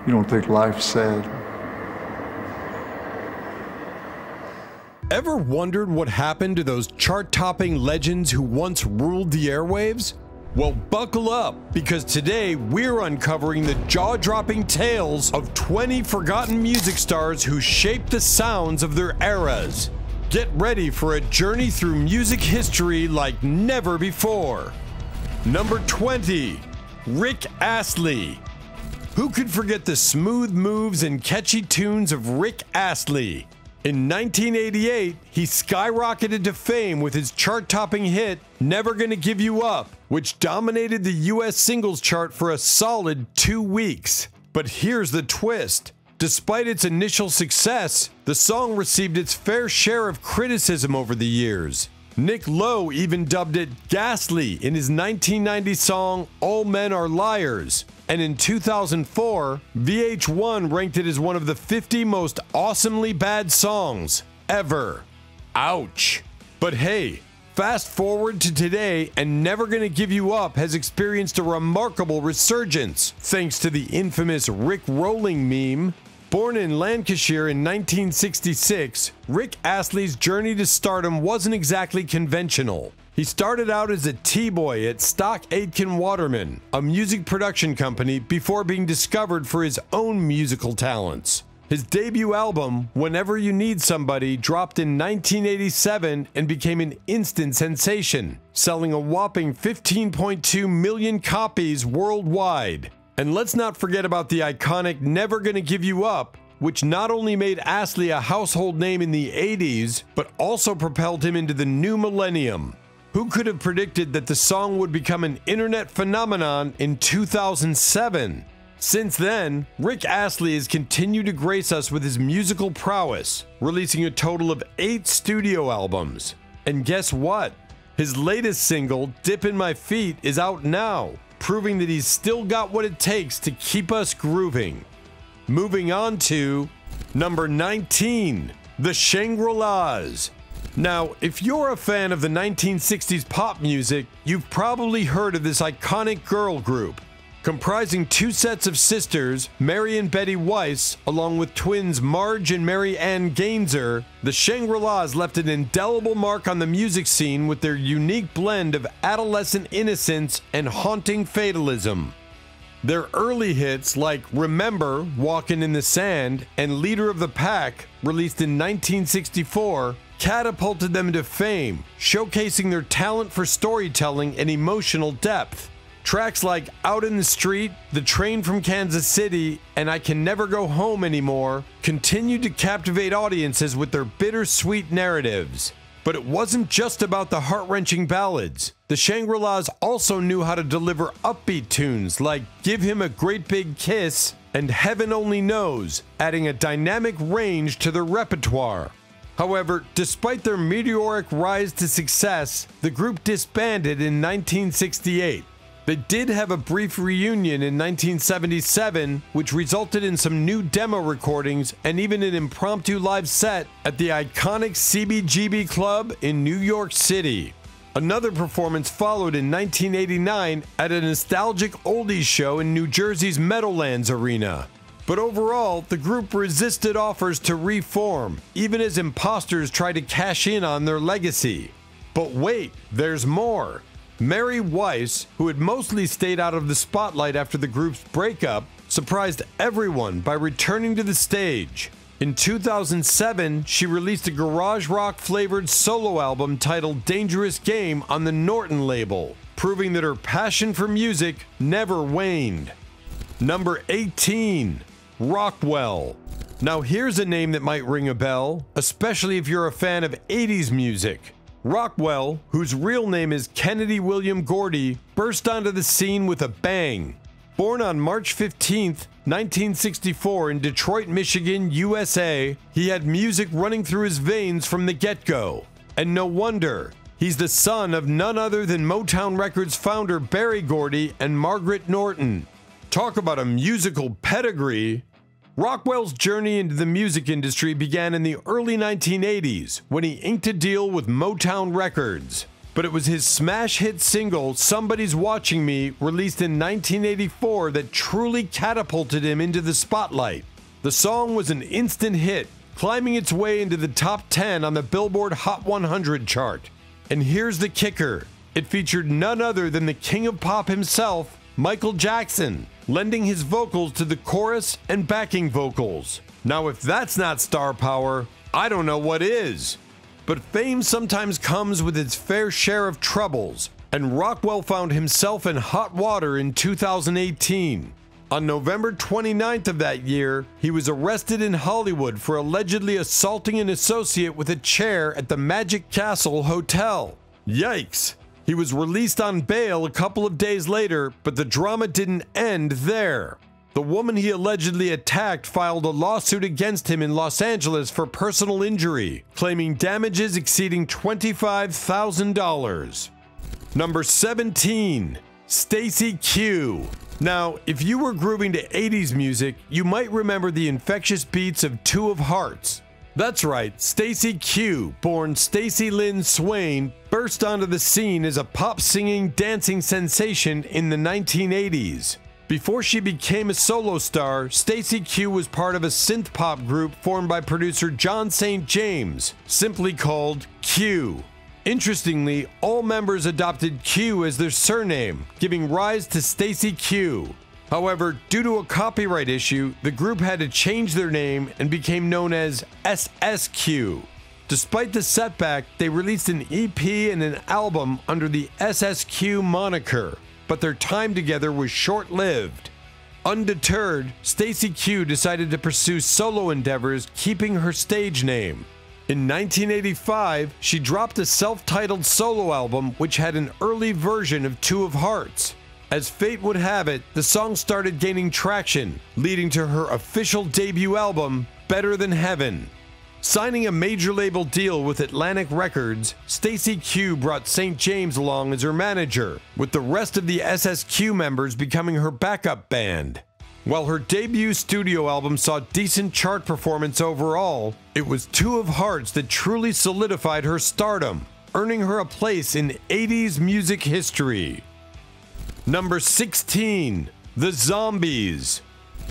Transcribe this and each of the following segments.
You don't think life's sad? Ever wondered what happened to those chart-topping legends who once ruled the airwaves? Well, buckle up, because today we're uncovering the jaw-dropping tales of 20 forgotten music stars who shaped the sounds of their eras. Get ready for a journey through music history like never before. Number 20, Rick Astley. Who could forget the smooth moves and catchy tunes of Rick Astley? In 1988, he skyrocketed to fame with his chart-topping hit, Never Gonna Give You Up, which dominated the US singles chart for a solid 2 weeks. But here's the twist. Despite its initial success, the song received its fair share of criticism over the years. Nick Lowe even dubbed it ghastly in his 1990 song All Men Are Liars. And in 2004, VH1 ranked it as one of the 50 most awesomely bad songs ever. Ouch. But hey, fast forward to today and Never Gonna Give You Up has experienced a remarkable resurgence thanks to the infamous Rick Rolling meme. Born in Lancashire in 1966, Rick Astley's journey to stardom wasn't exactly conventional. He started out as a T-boy at Stock Aitken Waterman, a music production company, before being discovered for his own musical talents. His debut album, Whenever You Need Somebody, dropped in 1987 and became an instant sensation, selling a whopping 15.2 million copies worldwide. And let's not forget about the iconic Never Gonna Give You Up, which not only made Astley a household name in the 80s, but also propelled him into the new millennium. Who could have predicted that the song would become an internet phenomenon in 2007? Since then, Rick Astley has continued to grace us with his musical prowess, releasing a total of 8 studio albums. And guess what? His latest single, Dip in My Feet, is out now, proving that he's still got what it takes to keep us grooving. Moving on to number 19, the Shangri-Las. Now, if you're a fan of the 1960s pop music, you've probably heard of this iconic girl group. Comprising 2 sets of sisters, Mary and Betty Weiss, along with twins Marge and Mary Ann Gainzer, the Shangri-Las left an indelible mark on the music scene with their unique blend of adolescent innocence and haunting fatalism. Their early hits like Remember, Walkin' in the Sand, and Leader of the Pack, released in 1964, catapulted them to fame, showcasing their talent for storytelling and emotional depth. Tracks like Out in the Street, The Train from Kansas City, and I Can Never Go Home Anymore continued to captivate audiences with their bittersweet narratives. But it wasn't just about the heart-wrenching ballads. The Shangri-Las also knew how to deliver upbeat tunes like Give Him a Great Big Kiss and Heaven Only Knows, adding a dynamic range to their repertoire. However, despite their meteoric rise to success, the group disbanded in 1968. They did have a brief reunion in 1977, which resulted in some new demo recordings and even an impromptu live set at the iconic CBGB Club in New York City. Another performance followed in 1989 at a nostalgic oldies show in New Jersey's Meadowlands Arena. But overall, the group resisted offers to reform, even as imposters tried to cash in on their legacy. But wait, there's more. Mary Weiss, who had mostly stayed out of the spotlight after the group's breakup, surprised everyone by returning to the stage. In 2007, she released a garage rock flavored solo album titled Dangerous Game on the Norton label, proving that her passion for music never waned. Number 18. Rockwell. Now here's a name that might ring a bell, especially if you're a fan of 80s music. Rockwell, whose real name is Kennedy William Gordy, burst onto the scene with a bang. Born on March 15, 1964 in Detroit, Michigan, USA, he had music running through his veins from the get-go. And no wonder. He's the son of none other than Motown Records founder Berry Gordy and Margaret Norton. Talk about a musical pedigree. Rockwell's journey into the music industry began in the early 1980s when he inked a deal with Motown Records. but it was his smash hit single, Somebody's Watching Me, released in 1984 that truly catapulted him into the spotlight. The song was an instant hit, climbing its way into the top 10 on the Billboard Hot 100 chart. And here's the kicker. It featured none other than the king of pop himself, Michael Jackson, lending his vocals to the chorus and backing vocals. Now, if that's not star power, I don't know what is. But fame sometimes comes with its fair share of troubles, and Rockwell found himself in hot water in 2018. On November 29th of that year, he was arrested in Hollywood for allegedly assaulting an associate with a chair at the Magic Castle Hotel. Yikes! He was released on bail a couple of days later, but the drama didn't end there. The woman he allegedly attacked filed a lawsuit against him in Los Angeles for personal injury, claiming damages exceeding $25,000. Number 17. Stacey Q. Now, if you were grooving to 80s music, you might remember the infectious beats of Two of Hearts. That's right, Stacey Q, born Stacey Lynn Swain, burst onto the scene as a pop singing, dancing sensation in the 1980s. Before she became a solo star, Stacey Q was part of a synth pop group formed by producer John St. James, simply called Q. Interestingly, all members adopted Q as their surname, giving rise to Stacey Q. However, due to a copyright issue, the group had to change their name and became known as SSQ. Despite the setback, they released an EP and an album under the SSQ moniker, but their time together was short-lived. Undeterred, Stacey Q decided to pursue solo endeavors, keeping her stage name. In 1985, she dropped a self-titled solo album which had an early version of Two of Hearts. As fate would have it, the song started gaining traction, leading to her official debut album, Better Than Heaven. Signing a major label deal with Atlantic Records, Stacey Q brought St. James along as her manager, with the rest of the SSQ members becoming her backup band. While her debut studio album saw decent chart performance overall, it was Two of Hearts that truly solidified her stardom, earning her a place in 80s music history. Number 16. The Zombies.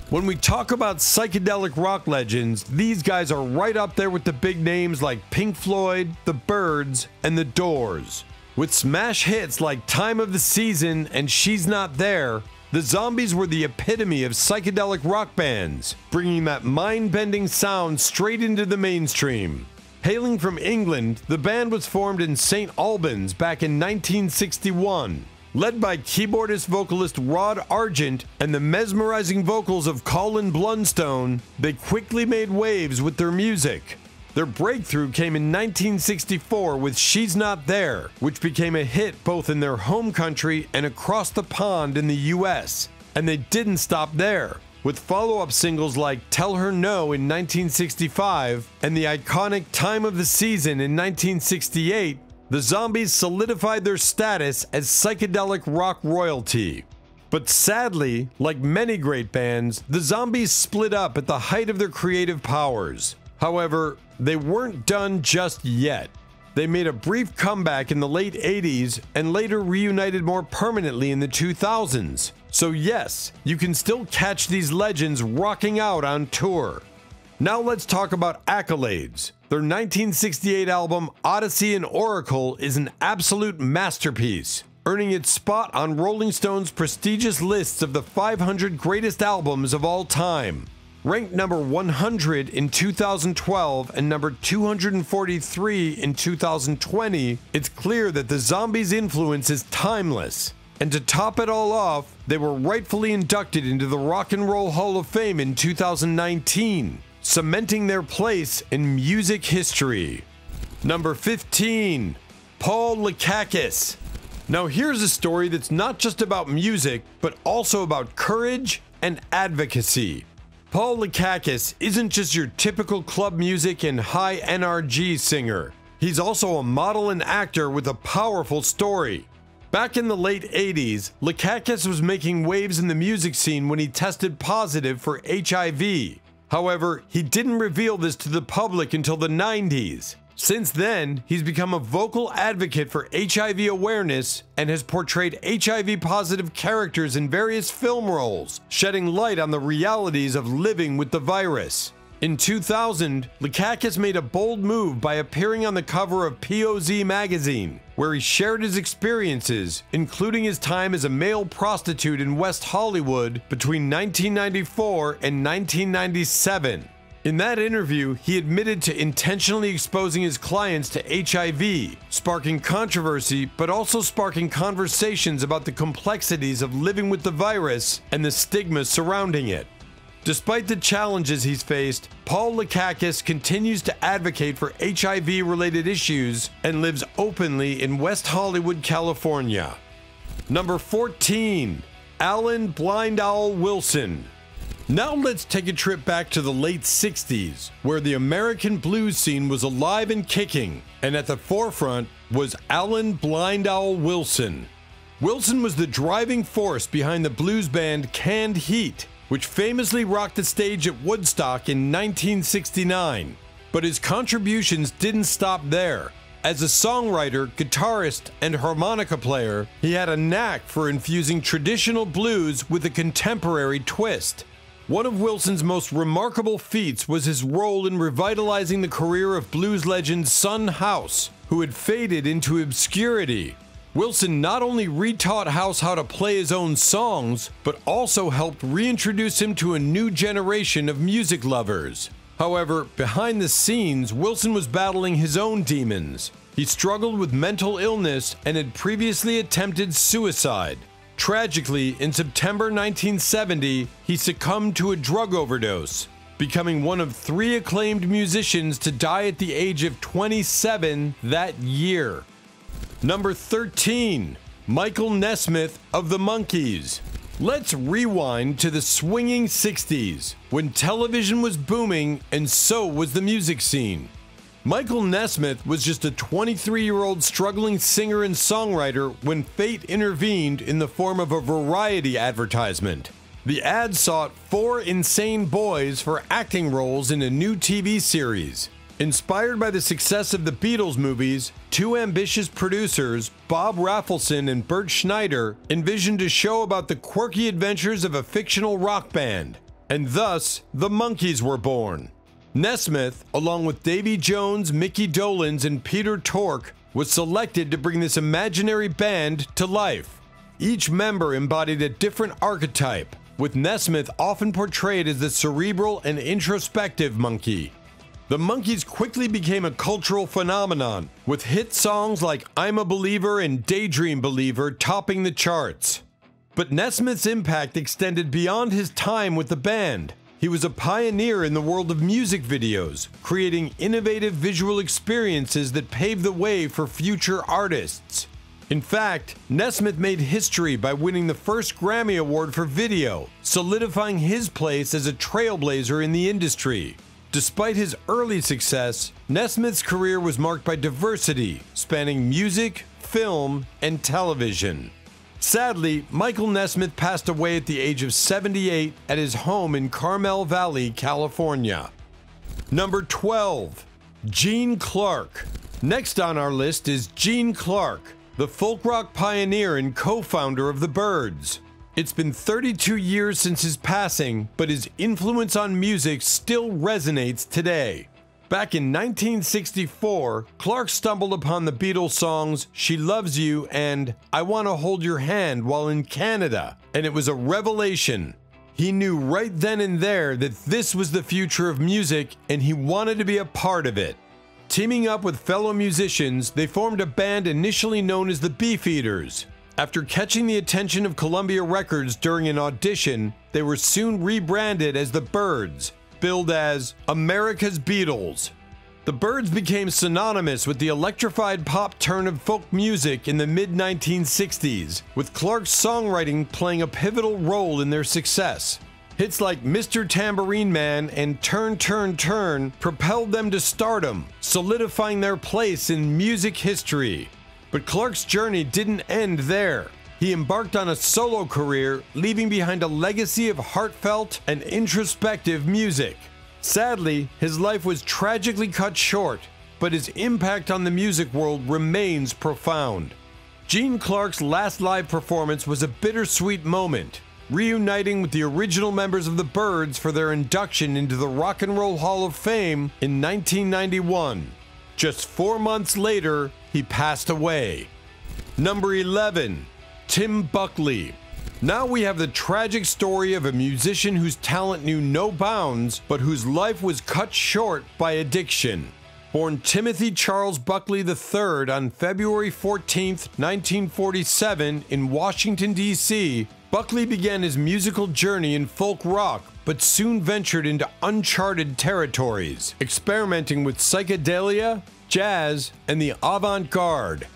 When we talk about psychedelic rock legends, these guys are right up there with the big names like Pink Floyd, The Byrds, and The Doors. With smash hits like Time of the Season and She's Not There, the Zombies were the epitome of psychedelic rock bands, bringing that mind-bending sound straight into the mainstream. Hailing from England, the band was formed in St. Albans back in 1961. Led by keyboardist vocalist Rod Argent and the mesmerizing vocals of Colin Blunstone, they quickly made waves with their music. Their breakthrough came in 1964 with She's Not There, which became a hit both in their home country and across the pond in the US. And they didn't stop there, with follow-up singles like Tell Her No in 1965 and the iconic Time of the Season in 1968. The Zombies solidified their status as psychedelic rock royalty. But sadly, like many great bands, the Zombies split up at the height of their creative powers. However, they weren't done just yet. They made a brief comeback in the late 80s and later reunited more permanently in the 2000s. So yes, you can still catch these legends rocking out on tour. Now let's talk about accolades. Their 1968 album Odyssey and Oracle is an absolute masterpiece, earning its spot on Rolling Stone's prestigious lists of the 500 greatest albums of all time. Ranked number 100 in 2012 and number 243 in 2020, it's clear that the Zombies' influence is timeless. And to top it all off, they were rightfully inducted into the Rock and Roll Hall of Fame in 2019. Cementing their place in music history. Number 15. Paul Lukakis. Now here's a story that's not just about music, but also about courage and advocacy. Paul Lukakis isn't just your typical club music and high NRG singer. He's also a model and actor with a powerful story. Back in the late 80s, Lukakis was making waves in the music scene when he tested positive for HIV. However, he didn't reveal this to the public until the 90s. Since then, he's become a vocal advocate for HIV awareness and has portrayed HIV-positive characters in various film roles, shedding light on the realities of living with the virus. In 2000, Lekakis made a bold move by appearing on the cover of POZ magazine, where he shared his experiences, including his time as a male prostitute in West Hollywood between 1994 and 1997. In that interview, he admitted to intentionally exposing his clients to HIV, sparking controversy but also sparking conversations about the complexities of living with the virus and the stigma surrounding it. Despite the challenges he's faced, Paul Lekakis continues to advocate for HIV-related issues and lives openly in West Hollywood, California. Number 14. Alan Blind Owl Wilson. Now let's take a trip back to the late 60s, where the American blues scene was alive and kicking, and at the forefront was Alan Blind Owl Wilson. Wilson was the driving force behind the blues band Canned Heat, which famously rocked the stage at Woodstock in 1969. But his contributions didn't stop there. As a songwriter, guitarist, and harmonica player, he had a knack for infusing traditional blues with a contemporary twist. One of Wilson's most remarkable feats was his role in revitalizing the career of blues legend Son House, who had faded into obscurity. Wilson not only retaught House how to play his own songs, but also helped reintroduce him to a new generation of music lovers. However, behind the scenes, Wilson was battling his own demons. He struggled with mental illness and had previously attempted suicide. Tragically, in September 1970, he succumbed to a drug overdose, becoming one of 3 acclaimed musicians to die at the age of 27 that year. Number 13. Michael Nesmith of the Monkees. Let's rewind to the swinging 60s, when television was booming and so was the music scene. Michael Nesmith was just a 23-year-old struggling singer and songwriter when fate intervened in the form of a variety advertisement. The ad sought 4 insane boys for acting roles in a new TV series. Inspired by the success of the Beatles movies, 2 ambitious producers, Bob Rafelson and Bert Schneider, envisioned a show about the quirky adventures of a fictional rock band, and thus the Monkees were born. Nesmith, along with Davy Jones, Mickey Dolenz, and Peter Tork, was selected to bring this imaginary band to life. Each member embodied a different archetype, with Nesmith often portrayed as the cerebral and introspective monkey. The Monkees quickly became a cultural phenomenon, with hit songs like I'm a Believer and Daydream Believer topping the charts. But Nesmith's impact extended beyond his time with the band. He was a pioneer in the world of music videos, creating innovative visual experiences that paved the way for future artists. In fact, Nesmith made history by winning the first Grammy Award for video, solidifying his place as a trailblazer in the industry. Despite his early success, Nesmith's career was marked by diversity, spanning music, film, and television. Sadly, Michael Nesmith passed away at the age of 78 at his home in Carmel Valley, California. Number 12. Gene Clark. Next on our list is Gene Clark, the folk rock pioneer and co-founder of the Byrds. It's been 32 years since his passing, but his influence on music still resonates today. Back in 1964, Clark stumbled upon the Beatles songs She Loves You and I Want to Hold Your Hand while in Canada, and it was a revelation. He knew right then and there that this was the future of music and he wanted to be a part of it. Teaming up with fellow musicians, they formed a band initially known as the Beefeaters. After catching the attention of Columbia Records during an audition, they were soon rebranded as the Byrds, billed as America's Beatles. The Byrds became synonymous with the electrified pop turn of folk music in the mid-1960s, with Clark's songwriting playing a pivotal role in their success. Hits like Mr. Tambourine Man and Turn, Turn, Turn propelled them to stardom, solidifying their place in music history. But Clark's journey didn't end there. He embarked on a solo career, leaving behind a legacy of heartfelt and introspective music. Sadly, his life was tragically cut short. but his impact on the music world remains profound. Gene Clark's last live performance was a bittersweet moment, reuniting with the original members of the Byrds for their induction into the Rock and Roll Hall of Fame in 1991. Just 4 months later, he passed away. Number 11. Tim Buckley. Now we have the tragic story of a musician whose talent knew no bounds, but whose life was cut short by addiction. Born Timothy Charles Buckley III on February 14, 1947 in Washington, D.C., Buckley began his musical journey in folk rock, but soon ventured into uncharted territories, experimenting with psychedelia, jazz, and the avant-garde.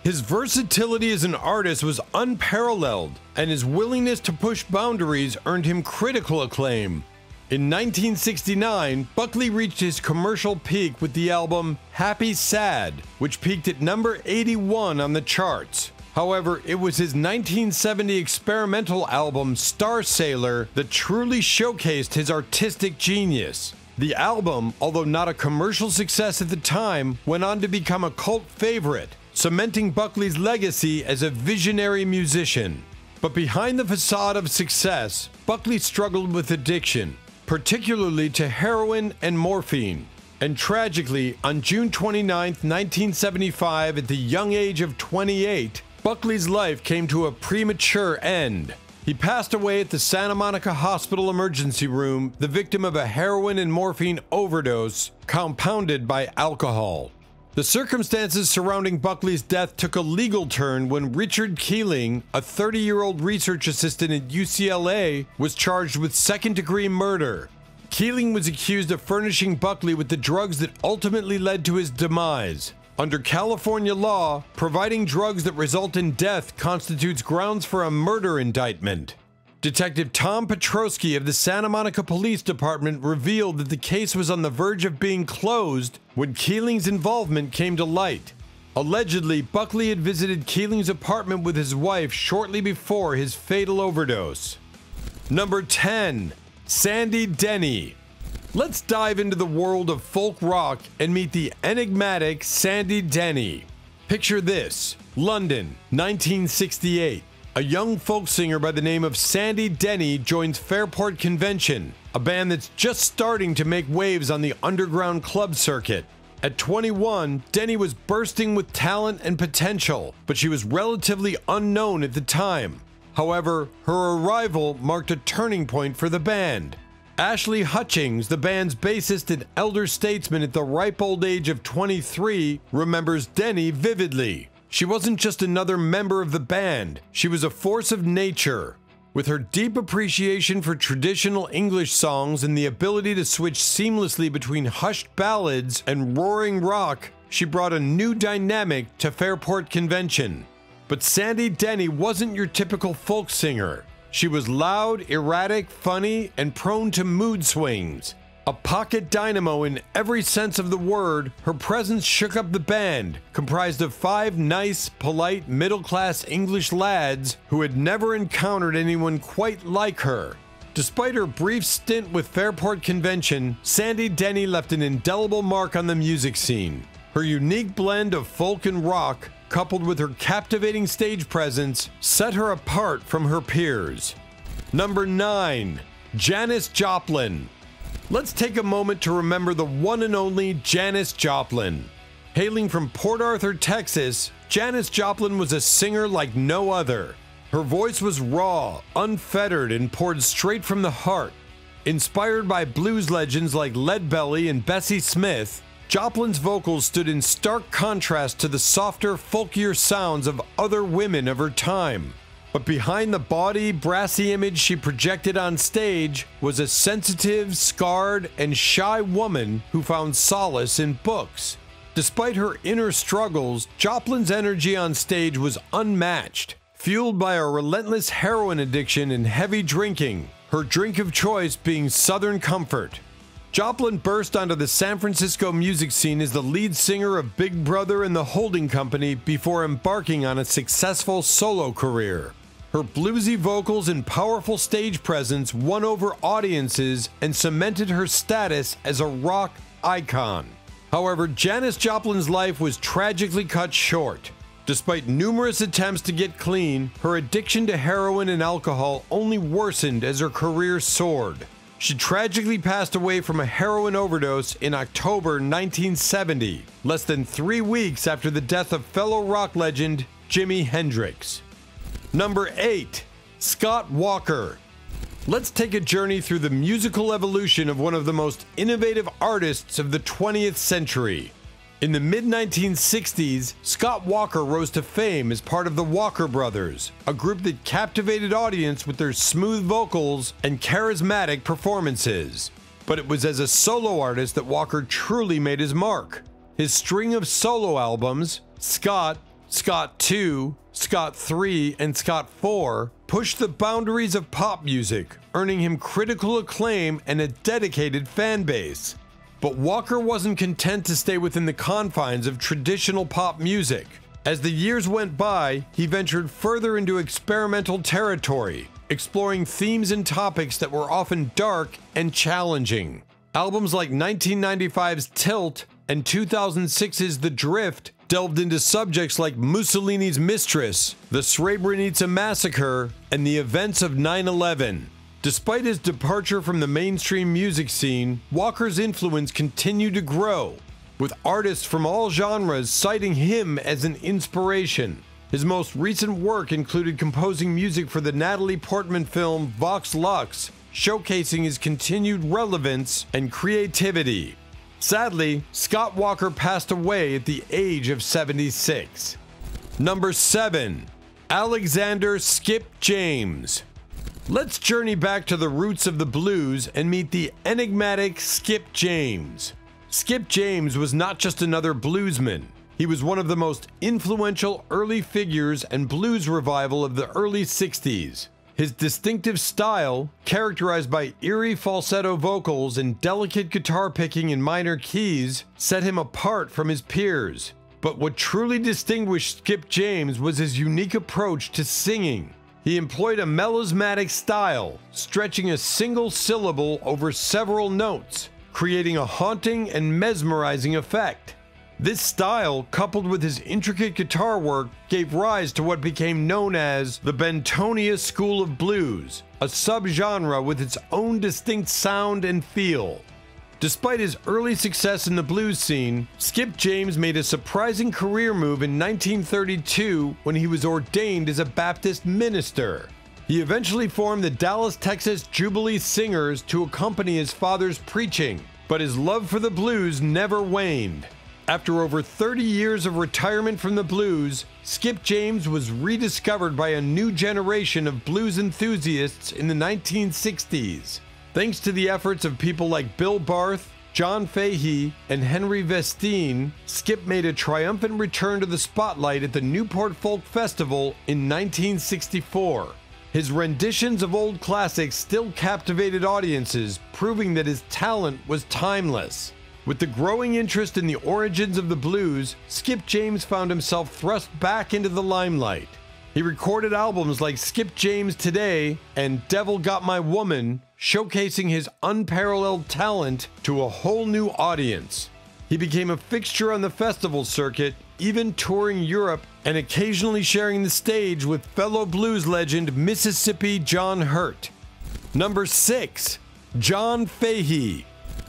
His versatility as an artist was unparalleled, and his willingness to push boundaries earned him critical acclaim. In 1969, Buckley reached his commercial peak with the album Happy Sad, which peaked at number 81 on the charts. However, it was his 1970 experimental album Star Sailor that truly showcased his artistic genius. The album, although not a commercial success at the time, went on to become a cult favorite, cementing Buckley's legacy as a visionary musician. But behind the facade of success, Buckley struggled with addiction, particularly to heroin and morphine. And tragically, on June 29, 1975, at the young age of 28, Buckley's life came to a premature end. He passed away at the Santa Monica Hospital emergency room, the victim of a heroin and morphine overdose compounded by alcohol. The circumstances surrounding Buckley's death took a legal turn when Richard Keeling, a 30-year-old research assistant at UCLA, was charged with second-degree murder. Keeling was accused of furnishing Buckley with the drugs that ultimately led to his demise. Under California law, providing drugs that result in death constitutes grounds for a murder indictment. Detective Tom Petrosky of the Santa Monica Police Department revealed that the case was on the verge of being closed when Keeling's involvement came to light. Allegedly, Buckley had visited Keeling's apartment with his wife shortly before his fatal overdose. Number 10. Sandy Denny. Let's dive into the world of folk rock and meet the enigmatic Sandy Denny. Picture this: London, 1968. A young folk singer by the name of Sandy Denny joins Fairport Convention, a band that's just starting to make waves on the underground club circuit. At 21, Denny was bursting with talent and potential, but she was relatively unknown at the time. However, her arrival marked a turning point for the band. Ashley Hutchings, the band's bassist and elder statesman at the ripe old age of 23, remembers Denny vividly. She wasn't just another member of the band, she was a force of nature. With her deep appreciation for traditional English songs and the ability to switch seamlessly between hushed ballads and roaring rock, she brought a new dynamic to Fairport Convention. But Sandy Denny wasn't your typical folk singer. She was loud, erratic, funny, and prone to mood swings. A pocket dynamo in every sense of the word, her presence shook up the band, comprised of 5 nice, polite, middle-class English lads who had never encountered anyone quite like her. Despite her brief stint with Fairport Convention, Sandy Denny left an indelible mark on the music scene. Her unique blend of folk and rock, coupled with her captivating stage presence, set her apart from her peers. Number 9. Janis Joplin. Let's take a moment to remember the one and only Janis Joplin. Hailing from Port Arthur, Texas, Janis Joplin was a singer like no other. Her voice was raw, unfettered, and poured straight from the heart. Inspired by blues legends like Lead Belly and Bessie Smith, Joplin's vocals stood in stark contrast to the softer, folkier sounds of other women of her time. But behind the bawdy, brassy image she projected on stage was a sensitive, scarred, and shy woman who found solace in books. Despite her inner struggles, Joplin's energy on stage was unmatched. Fueled by a relentless heroin addiction and heavy drinking, her drink of choice being Southern Comfort. Joplin burst onto the San Francisco music scene as the lead singer of Big Brother and the Holding Company before embarking on a successful solo career. Her bluesy vocals and powerful stage presence won over audiences and cemented her status as a rock icon. However, Janis Joplin's life was tragically cut short. Despite numerous attempts to get clean, her addiction to heroin and alcohol only worsened as her career soared. She tragically passed away from a heroin overdose in October 1970, less than 3 weeks after the death of fellow rock legend Jimi Hendrix. Number 8. Scott Walker. Let's take a journey through the musical evolution of one of the most innovative artists of the 20th century. In the mid-1960s, Scott Walker rose to fame as part of the Walker Brothers, a group that captivated audience with their smooth vocals and charismatic performances. But it was as a solo artist that Walker truly made his mark. His string of solo albums, Scott, Scott 2, Scott 3, and Scott 4, pushed the boundaries of pop music, earning him critical acclaim and a dedicated fan base. But Walker wasn't content to stay within the confines of traditional pop music. As the years went by, he ventured further into experimental territory, exploring themes and topics that were often dark and challenging. Albums like 1995's Tilt and 2006's The Drift delved into subjects like Mussolini's Mistress, the Srebrenica Massacre, and the events of 9/11. Despite his departure from the mainstream music scene, Walker's influence continued to grow, with artists from all genres citing him as an inspiration. His most recent work included composing music for the Natalie Portman film Vox Lux, showcasing his continued relevance and creativity. Sadly, Scott Walker passed away at the age of 76. Number 7. Alexander Skip James. Let's journey back to the roots of the blues and meet the enigmatic Skip James. Skip James was not just another bluesman. He was one of the most influential early figures and blues revival of the early 60s. His distinctive style, characterized by eerie falsetto vocals and delicate guitar picking in minor keys, set him apart from his peers. But what truly distinguished Skip James was his unique approach to singing. He employed a melismatic style, stretching a single syllable over several notes, creating a haunting and mesmerizing effect. This style, coupled with his intricate guitar work, gave rise to what became known as the Bentonia School of Blues, a subgenre with its own distinct sound and feel. Despite his early success in the blues scene, Skip James made a surprising career move in 1932 when he was ordained as a Baptist minister. He eventually formed the Dallas, Texas Jubilee Singers to accompany his father's preaching, but his love for the blues never waned. After over 30 years of retirement from the blues, Skip James was rediscovered by a new generation of blues enthusiasts in the 1960s. Thanks to the efforts of people like Bill Barth, John Fahey, and Henry Vestine, Skip made a triumphant return to the spotlight at the Newport Folk Festival in 1964. His renditions of old classics still captivated audiences, proving that his talent was timeless. With the growing interest in the origins of the blues, Skip James found himself thrust back into the limelight. He recorded albums like Skip James Today and Devil Got My Woman, showcasing his unparalleled talent to a whole new audience. He became a fixture on the festival circuit, even touring Europe and occasionally sharing the stage with fellow blues legend Mississippi John Hurt. Number 6. John Fahey.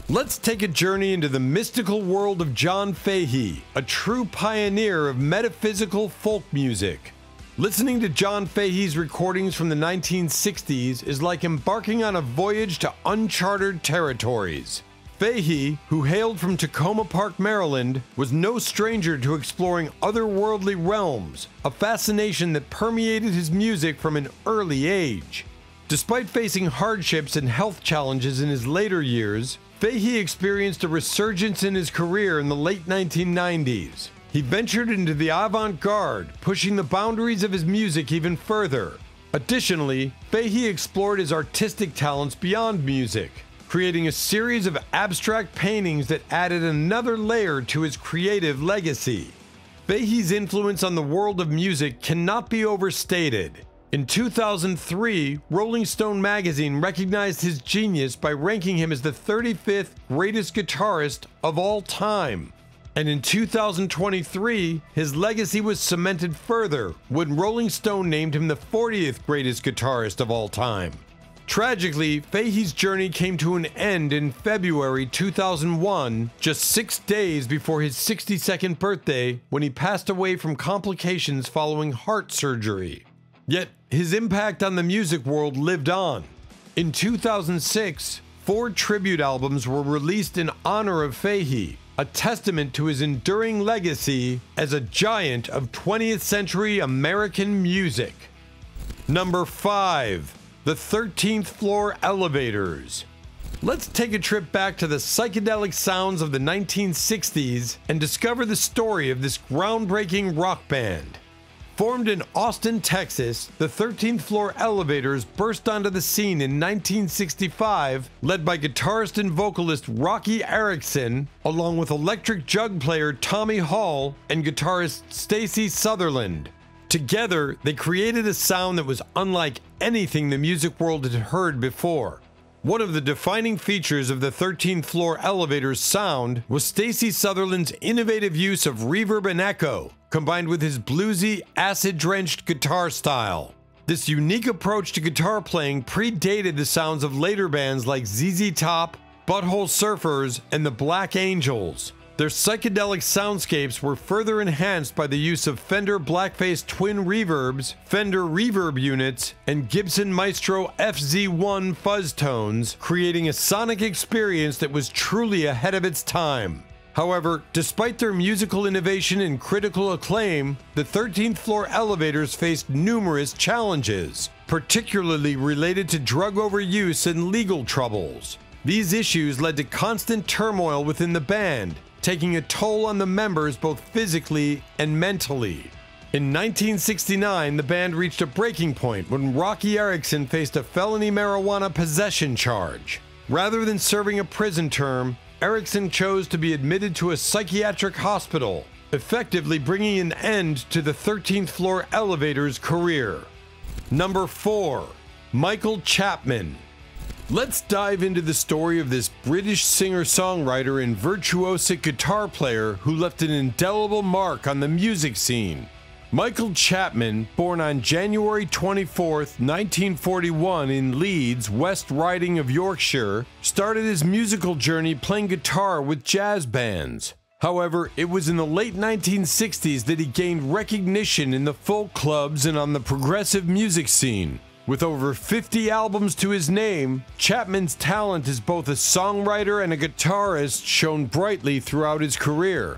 Let's take a journey into the mystical world of John Fahey, a true pioneer of metaphysical folk music. Listening to John Fahey's recordings from the 1960s is like embarking on a voyage to uncharted territories. Fahey, who hailed from Tacoma Park, Maryland, was no stranger to exploring otherworldly realms, a fascination that permeated his music from an early age. Despite facing hardships and health challenges in his later years, Fahey experienced a resurgence in his career in the late 1990s. He ventured into the avant-garde, pushing the boundaries of his music even further. Additionally, Fahey explored his artistic talents beyond music, creating a series of abstract paintings that added another layer to his creative legacy. Fahey's influence on the world of music cannot be overstated. In 2003, Rolling Stone magazine recognized his genius by ranking him as the 35th greatest guitarist of all time. And in 2023, his legacy was cemented further when Rolling Stone named him the 40th greatest guitarist of all time. Tragically, Fahey's journey came to an end in February 2001, just 6 days before his 62nd birthday, when he passed away from complications following heart surgery. Yet, his impact on the music world lived on. In 2006, 4 tribute albums were released in honor of Fahey, a testament to his enduring legacy as a giant of 20th century American music. Number 5. The 13th Floor Elevators. Let's take a trip back to the psychedelic sounds of the 1960s and discover the story of this groundbreaking rock band. Formed in Austin, Texas, the 13th Floor Elevators burst onto the scene in 1965, led by guitarist and vocalist Rocky Erickson, along with electric jug player Tommy Hall and guitarist Stacy Sutherland. Together, they created a sound that was unlike anything the music world had heard before. One of the defining features of the 13th Floor Elevators' sound was Stacy Sutherland's innovative use of reverb and echo, combined with his bluesy, acid-drenched guitar style. This unique approach to guitar playing predated the sounds of later bands like ZZ Top, Butthole Surfers, and the Black Angels. Their psychedelic soundscapes were further enhanced by the use of Fender Blackface twin reverbs, Fender reverb units, and Gibson Maestro FZ1 fuzz tones, creating a sonic experience that was truly ahead of its time. However, despite their musical innovation and critical acclaim, the 13th Floor Elevators faced numerous challenges, particularly related to drug overuse and legal troubles. These issues led to constant turmoil within the band, taking a toll on the members both physically and mentally. In 1969, the band reached a breaking point when Rocky Erickson faced a felony marijuana possession charge. Rather than serving a prison term, Erickson chose to be admitted to a psychiatric hospital, effectively bringing an end to the 13th Floor Elevators' career. Number 4. Michael Chapman. Let's dive into the story of this British singer-songwriter and virtuosic guitar player who left an indelible mark on the music scene. Michael Chapman, born on January 24, 1941 in Leeds, West Riding of Yorkshire, started his musical journey playing guitar with jazz bands. However, it was in the late 1960s that he gained recognition in the folk clubs and on the progressive music scene. With over 50 albums to his name, Chapman's talent as both a songwriter and a guitarist shone brightly throughout his career.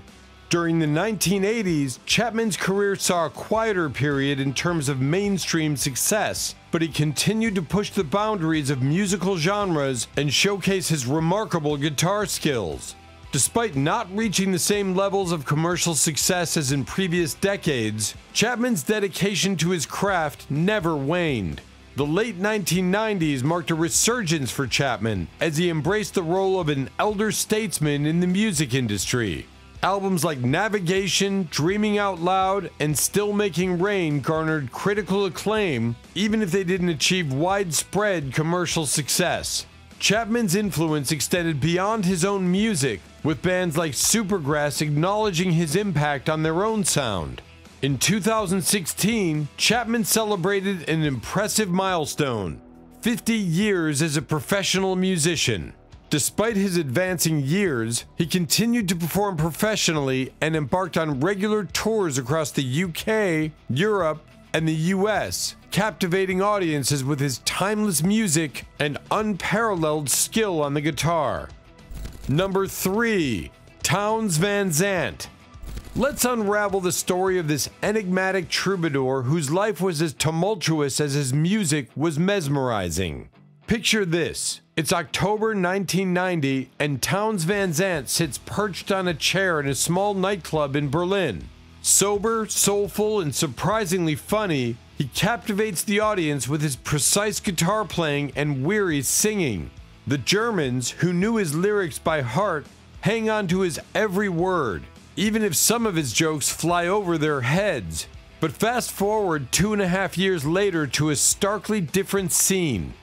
During the 1980s, Chapman's career saw a quieter period in terms of mainstream success, but he continued to push the boundaries of musical genres and showcase his remarkable guitar skills. Despite not reaching the same levels of commercial success as in previous decades, Chapman's dedication to his craft never waned. The late 1990s marked a resurgence for Chapman as he embraced the role of an elder statesman in the music industry. Albums like Navigation, Dreaming Out Loud, and Still Making Rain garnered critical acclaim, even if they didn't achieve widespread commercial success. Chapman's influence extended beyond his own music, with bands like Supergrass acknowledging his impact on their own sound. In 2016, Chapman celebrated an impressive milestone: 50 years as a professional musician. Despite his advancing years, he continued to perform professionally and embarked on regular tours across the UK, Europe, and the US, captivating audiences with his timeless music and unparalleled skill on the guitar. Number 3. Townes Van Zandt. Let's unravel the story of this enigmatic troubadour whose life was as tumultuous as his music was mesmerizing. Picture this. It's October 1990 and Townes Van Zandt sits perched on a chair in a small nightclub in Berlin. Sober, soulful, and surprisingly funny, he captivates the audience with his precise guitar playing and weary singing. The Germans, who knew his lyrics by heart, hang on to his every word, even if some of his jokes fly over their heads. But fast forward 2.5 years later to a starkly different scene.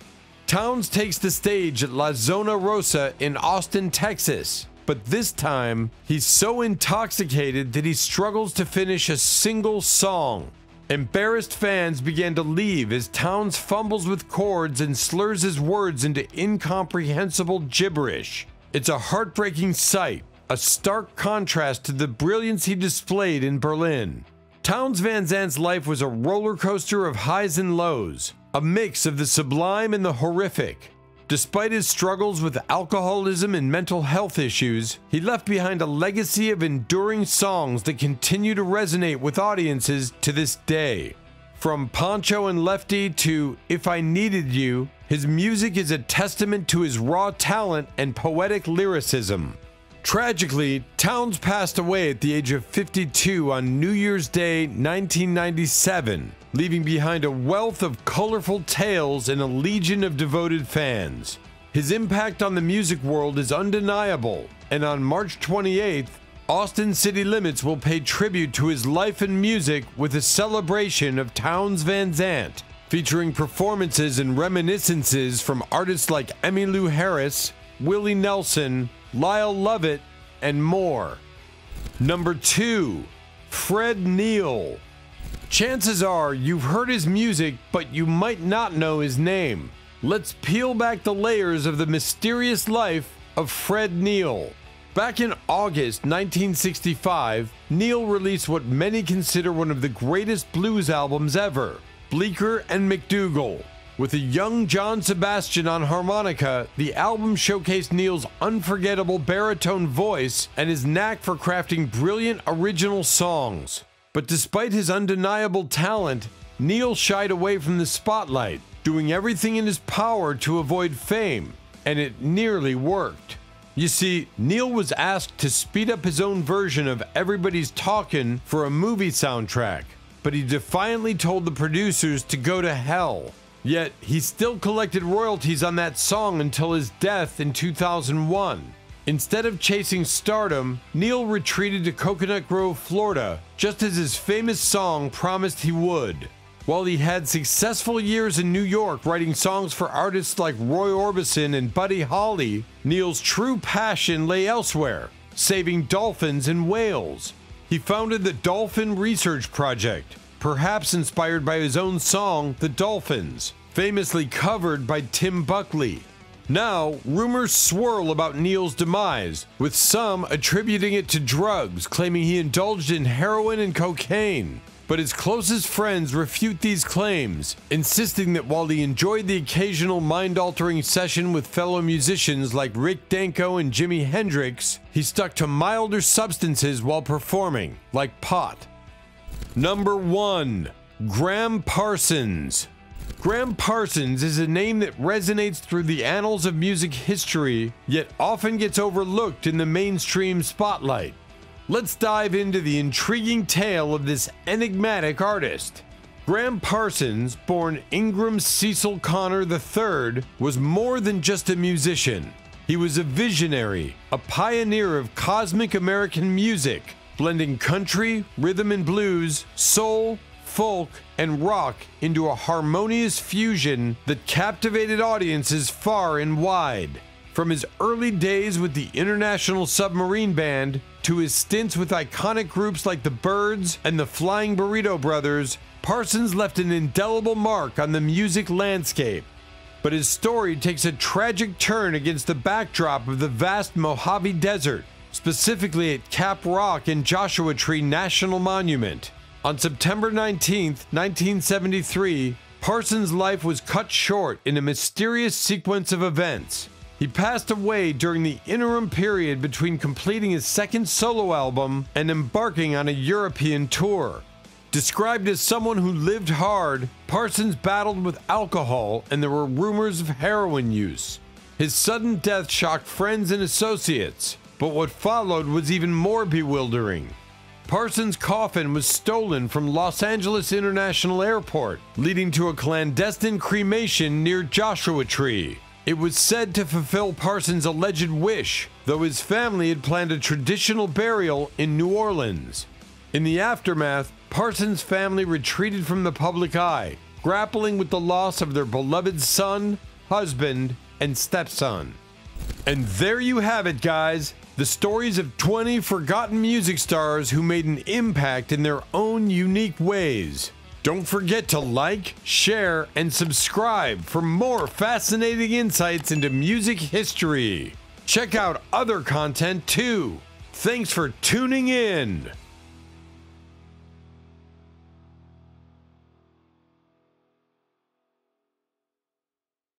Townes takes the stage at La Zona Rosa in Austin, Texas. but this time he's so intoxicated that he struggles to finish a single song. Embarrassed fans began to leave as Townes fumbles with chords and slurs his words into incomprehensible gibberish. It's a heartbreaking sight, a stark contrast to the brilliance he displayed in Berlin. Townes Van Zant's life was a roller coaster of highs and lows, a mix of the sublime and the horrific. Despite his struggles with alcoholism and mental health issues, he left behind a legacy of enduring songs that continue to resonate with audiences to this day. From Poncho and Lefty to If I Needed You, his music is a testament to his raw talent and poetic lyricism. Tragically, Townes passed away at the age of 52 on New Year's Day 1997, leaving behind a wealth of colorful tales and a legion of devoted fans. His impact on the music world is undeniable, and on March 28th, Austin City Limits will pay tribute to his life and music with a celebration of Townes Van Zant, featuring performances and reminiscences from artists like Emmylou Harris, Willie Nelson, Lyle Lovett, and more. Number 2. Fred Neil. Chances are you've heard his music, but you might not know his name. Let's peel back the layers of the mysterious life of Fred Neil. Back in August 1965, Neil released what many consider one of the greatest blues albums ever, Bleecker and McDougal. With a young John Sebastian on harmonica, the album showcased Neil's unforgettable baritone voice and his knack for crafting brilliant original songs. But despite his undeniable talent, Neil shied away from the spotlight, doing everything in his power to avoid fame, and it nearly worked. You see, Neil was asked to speed up his own version of Everybody's Talkin' for a movie soundtrack, but he defiantly told the producers to go to hell. Yet, he still collected royalties on that song until his death in 2001. Instead of chasing stardom, Neil retreated to Coconut Grove, Florida, just as his famous song promised he would. While he had successful years in New York writing songs for artists like Roy Orbison and Buddy Holly, Neil's true passion lay elsewhere, saving dolphins in Wales. He founded the Dolphin Research Project, perhaps inspired by his own song, The Dolphins, famously covered by Tim Buckley. Now, rumors swirl about Neil's demise, with some attributing it to drugs, claiming he indulged in heroin and cocaine. But his closest friends refute these claims, insisting that while he enjoyed the occasional mind-altering session with fellow musicians like Rick Danko and Jimi Hendrix, he stuck to milder substances while performing, like pot. Number 1. Gram Parsons. Gram Parsons is a name that resonates through the annals of music history, yet often gets overlooked in the mainstream spotlight. Let's dive into the intriguing tale of this enigmatic artist. Gram Parsons, born Ingram Cecil Connor III, was more than just a musician. He was a visionary, a pioneer of cosmic American music, blending country, rhythm and blues, soul, folk, and rock into a harmonious fusion that captivated audiences far and wide. From his early days with the International Submarine Band to his stints with iconic groups like the Byrds and the Flying Burrito Brothers, Parsons left an indelible mark on the music landscape. But his story takes a tragic turn against the backdrop of the vast Mojave Desert, specifically at Cap Rock and Joshua Tree National Monument. On September 19, 1973, Parsons' life was cut short in a mysterious sequence of events. He passed away during the interim period between completing his second solo album and embarking on a European tour. Described as someone who lived hard, Parsons battled with alcohol and there were rumors of heroin use. His sudden death shocked friends and associates, but what followed was even more bewildering. Parsons' coffin was stolen from Los Angeles International Airport, leading to a clandestine cremation near Joshua Tree. It was said to fulfill Parsons' alleged wish, though his family had planned a traditional burial in New Orleans. In the aftermath, Parsons' family retreated from the public eye, grappling with the loss of their beloved son, husband, and stepson. And there you have it, guys. the stories of 20 forgotten music stars who made an impact in their own unique ways. Don't forget to like, share, and subscribe for more fascinating insights into music history. Check out other content too. Thanks for tuning in.